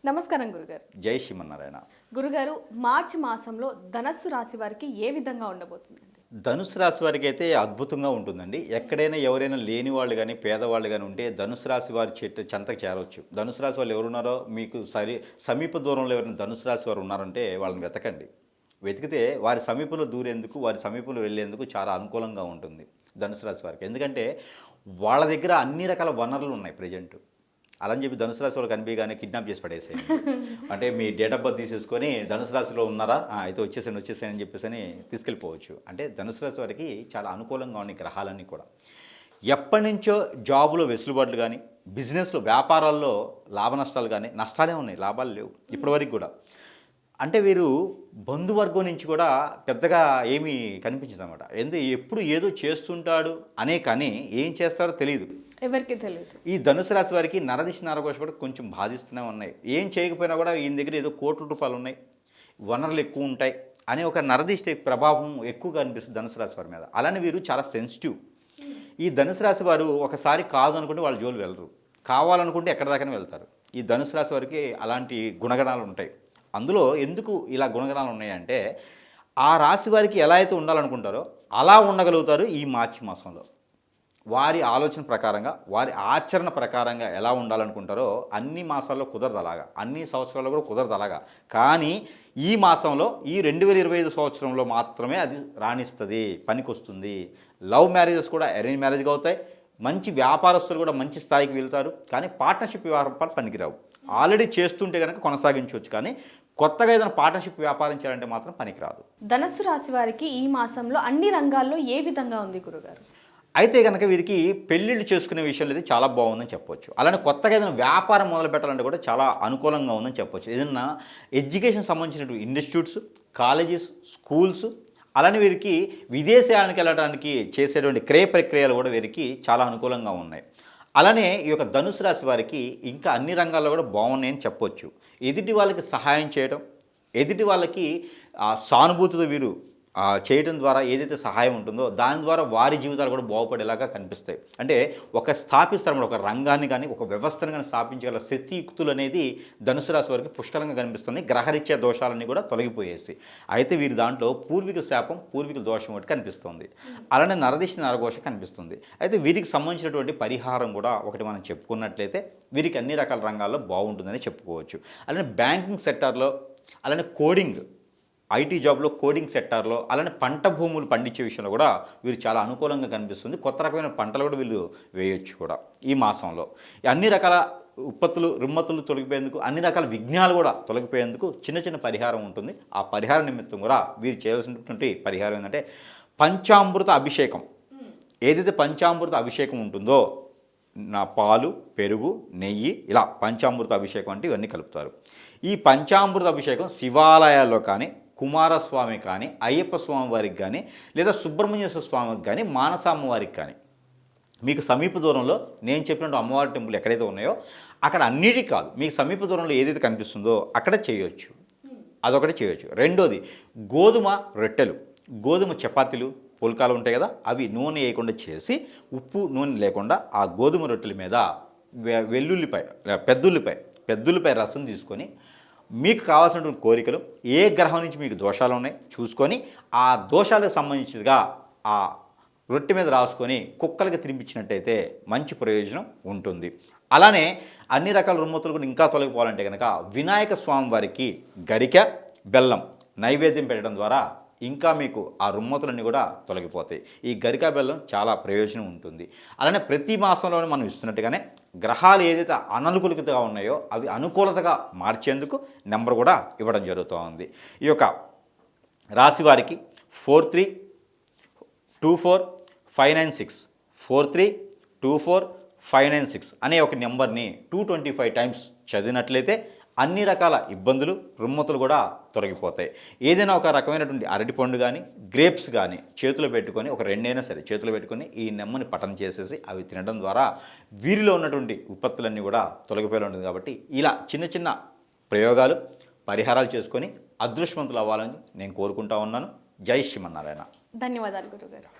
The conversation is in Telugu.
నమస్కారం గురుగారు. జై శ్రీమన్నారాయణ. గురుగారు, మార్చి మాసంలో ధనస్సు రాశి వారికి ఏ విధంగా ఉండబోతుందండి? ధనుసు రాశి వారికి అయితే అద్భుతంగా ఉంటుందండి. ఎక్కడైనా ఎవరైనా లేని వాళ్ళు కానీ పేదవాళ్ళు కానీ ఉంటే ధనుసు రాశి వారి చెంతకు చేరవచ్చు. ధనుసు రాశి వాళ్ళు ఎవరున్నారో మీకు సమీప దూరంలో ఎవరైనా ధనుసు రాశి వారు ఉన్నారంటే వాళ్ళని వెతకండి. వెతికితే వారి సమీపంలో దూరేందుకు, వారి సమీపంలో వెళ్ళేందుకు చాలా అనుకూలంగా ఉంటుంది ధనుసు రాశి వారికి. ఎందుకంటే వాళ్ళ దగ్గర అన్ని రకాల వనరులు ఉన్నాయి ప్రజెంట్. అలా అని చెప్పి ధనుసు రాశి వాళ్ళు కనిపించగానే కిడ్నాప్ చేసి పడేసేయండి. అంటే మీ డేట్ ఆఫ్ బర్త్ తీసేసుకొని ధనుసు రాశిలో ఉన్నారా, అయితే వచ్చేసాను అని చెప్పేసి తీసుకెళ్ళిపోవచ్చు. అంటే ధనుసు రాశి వారికి చాలా అనుకూలంగా ఉన్నాయి గ్రహాలన్నీ కూడా. ఎప్పటి నుంచో జాబులో వెసులుబాట్లు కానీ, బిజినెస్లో వ్యాపారాల్లో లాభ నష్టాలు కానీ, నష్టాలే ఉన్నాయి, లాభాలు లేవు ఇప్పటివరకు కూడా. అంటే వీరు బంధువర్గం నుంచి కూడా పెద్దగా ఏమీ కనిపించదు అనమాట. ఎప్పుడు ఏదో చేస్తుంటాడు అనే కానీ ఏం చేస్తారో తెలియదు, ఎవరికి తెలియదు. ఈ ధనుసు రాశి వారికి నరదిశ నరఘోష కూడా కొంచెం బాధిస్తూనే ఉన్నాయి. ఏం చేయకపోయినా కూడా ఈయన దగ్గర ఏదో కోట్ల రూపాయలు ఉన్నాయి, వనరులు ఎక్కువ ఉంటాయి అనే ఒక నరదిష్ట ప్రభావం ఎక్కువగా అనిపిస్తుంది ధనుసు రాశి వారి మీద. అలానే వీరు చాలా సెన్సిటివ్. ఈ ధనుసు రాశి వారు ఒకసారి కాదు అనుకుంటే వాళ్ళ జోలు వెళ్ళరు, కావాలనుకుంటే ఎక్కడి దాకానే వెళ్తారు. ఈ ధనుసు రాశి వారికి అలాంటి గుణగణాలు ఉంటాయి. అందులో ఎందుకు ఇలా గుణగణాలు ఉన్నాయంటే, ఆ రాశి వారికి ఎలా అయితే ఉండాలనుకుంటారో అలా ఉండగలుగుతారు ఈ మార్చి మాసంలో. వారి ఆలోచన ప్రకారంగా, వారి ఆచరణ ప్రకారంగా ఎలా ఉండాలనుకుంటారో అన్ని మాసాల్లో కుదరదు అలాగా, అన్ని సంవత్సరాల్లో కూడా కుదరదు అలాగా. కానీ ఈ మాసంలో, ఈ 2025 సంవత్సరంలో మాత్రమే అది రాణిస్తుంది, పనికొస్తుంది. లవ్ మ్యారేజెస్ కూడా అరేంజ్ మ్యారేజ్గా అవుతాయి. మంచి వ్యాపారస్తులు కూడా మంచి స్థాయికి వెళ్తారు. కానీ పార్ట్నర్షిప్ వ్యాపారాలు పనికిరావు. ఆల్రెడీ చేస్తుంటే కనుక కొనసాగించవచ్చు, కానీ కొత్తగా ఏదైనా పార్ట్నర్షిప్ వ్యాపారం చేయాలంటే మాత్రం పనికిరాదు. ధనస్సు రాశి వారికి ఈ మాసంలో అన్ని రంగాల్లో ఏ విధంగా ఉంది గురుగారు? అయితే కనుక వీరికి పెళ్ళిళ్ళు చేసుకునే విషయంలో అయితే చాలా బాగుందని చెప్పొచ్చు. అలానే కొత్తగా ఏదైనా వ్యాపారం మొదలు పెట్టాలంటే కూడా చాలా అనుకూలంగా ఉందని చెప్పొచ్చు. ఏదైనా ఎడ్యుకేషన్ సంబంధించినటువంటి ఇన్స్టిట్యూట్స్, కాలేజెస్, స్కూల్స్, అలానే వీరికి విదేశాలకు వెళ్ళడానికి చేసేటువంటి క్రయ ప్రక్రియలు కూడా వీరికి చాలా అనుకూలంగా ఉన్నాయి. అలానే ఈ యొక్క ధనుసు రాశి వారికి ఇంకా అన్ని రంగాల్లో కూడా బాగున్నాయని చెప్పొచ్చు. ఎదుటి వాళ్ళకి సహాయం చేయడం, ఎదుటి వాళ్ళకి సానుభూతితో వీరు చేయడం ద్వారా ఏదైతే సహాయం ఉంటుందో దాని ద్వారా వారి జీవితాలు కూడా బాగుపడేలాగా కనిపిస్తాయి. అంటే స్థాపిస్తారన్నమాట, ఒక రంగాన్ని కానీ ఒక వ్యవస్థను కానీ స్థాపించగల శక్తియుక్తులు అనేది ధనుసు రాశి వారికి పుష్కలంగా కనిపిస్తున్నాయి. గ్రహరీత్యా దోషాలన్నీ కూడా తొలగిపోయేసి. అయితే వీరి దాంట్లో పూర్వీకుల శాపం, పూర్వీకుల దోషం ఒకటి కనిపిస్తుంది. అలానే నరదిశ నరఘోష కనిపిస్తుంది. అయితే వీరికి సంబంధించినటువంటి పరిహారం కూడా ఒకటి మనం చెప్పుకున్నట్లయితే వీరికి అన్ని రకాల రంగాల్లో బాగుంటుందని చెప్పుకోవచ్చు. అలానే బ్యాంకింగ్ సెక్టార్లో, అలానే కోడింగ్, ఐటీ జాబ్లో, కోడింగ్ సెక్టార్లో, అలానే పంట భూములు పండించే విషయంలో కూడా వీరు చాలా అనుకూలంగా కనిపిస్తుంది. కొత్త రకమైన పంటలు కూడా వీళ్ళు వేయొచ్చు కూడా ఈ మాసంలో. అన్ని రకాల ఉత్పత్తులు, రుమ్మతులు తొలగిపోయేందుకు, అన్ని రకాల విఘ్నాలు కూడా తొలగిపోయేందుకు చిన్న చిన్న పరిహారం ఉంటుంది. ఆ పరిహార నిమిత్తం కూడా వీరు చేయాల్సినటువంటి పరిహారం ఏంటంటే పంచామృత అభిషేకం. ఏదైతే పంచామృత అభిషేకం ఉంటుందో, పాలు, పెరుగు, నెయ్యి, ఇలా పంచామృత అభిషేకం అంటే ఇవన్నీ కలుపుతారు. ఈ పంచామృత అభిషేకం శివాలయాల్లో కానీ, కుమారస్వామి కానీ, అయ్యప్ప స్వామి వారికి కానీ, లేదా సుబ్రహ్మణ్యేశ్వర స్వామికి కానీ, మానస అమ్మవారికి కానీ, మీకు సమీప దూరంలో నేను చెప్పినట్టు అమ్మవారి టెంపుల్ ఎక్కడైతే ఉన్నాయో అక్కడ అన్నిటికీ కాదు, మీకు సమీప దూరంలో ఏదైతే కనిపిస్తుందో అక్కడ చేయొచ్చు. అదొకటి చేయొచ్చు. రెండోది గోధుమ రొట్టెలు, గోధుమ చపాతీలు, పుల్కాలు ఉంటాయి కదా, అవి నూనె వేయకుండా చేసి, ఉప్పు నూనె లేకుండా ఆ గోధుమ రొట్టెల మీద పెద్దుల్లిపాయ రసం తీసుకొని, మీకు కావాల్సినటువంటి కోరికలు, ఏ గ్రహం నుంచి మీకు దోషాలు ఉన్నాయి చూసుకొని ఆ దోషాలకు సంబంధించినగా ఆ రొట్టె మీద రాసుకొని కుక్కలకి తినిపించినట్టయితే మంచి ప్రయోజనం ఉంటుంది. అలానే అన్ని రకాల రుమ్మతులు కూడా ఇంకా తొలగిపోవాలంటే కనుక వినాయక స్వామి వారికి గరిక, బెల్లం నైవేద్యం పెట్టడం ద్వారా ఇంకా మీకు ఆ రుమ్మతులన్నీ కూడా తొలగిపోతాయి. ఈ గరికా బెల్లం చాలా ప్రయోజనం ఉంటుంది. అలానే ప్రతి మాసంలోనే మనం ఇస్తున్నట్టుగానే గ్రహాలు ఏదైతే అననుకూలతగా ఉన్నాయో అవి అనుకూలతగా మార్చేందుకు నెంబర్ కూడా ఇవ్వడం జరుగుతూ ఉంది. ఈ యొక్క రాశి వారికి 43245996 43245996 అనే ఒక నెంబర్ని 225 టైమ్స్ చదివినట్లయితే అన్ని రకాల ఇబ్బందులు, రుమ్మతులు కూడా తొలగిపోతాయి. ఏదైనా ఒక రకమైనటువంటి అరటిపండు కానీ, గ్రేప్స్ కానీ చేతిలో పెట్టుకొని, ఒక రెండైనా సరే చేతిలో పెట్టుకొని ఈ నెమ్మని పఠనం చేసేసి అవి తినడం ద్వారా వీరిలో ఉన్నటువంటి విపత్తులన్నీ కూడా తొలగిపోయి ఉంటుంది. కాబట్టి ఇలా చిన్న చిన్న ప్రయోగాలు, పరిహారాలు చేసుకొని అదృష్టవంతులు అవ్వాలని నేను కోరుకుంటా ఉన్నాను. జై శ్రీమన్నారాయణ. ధన్యవాదాలు గురుగారు.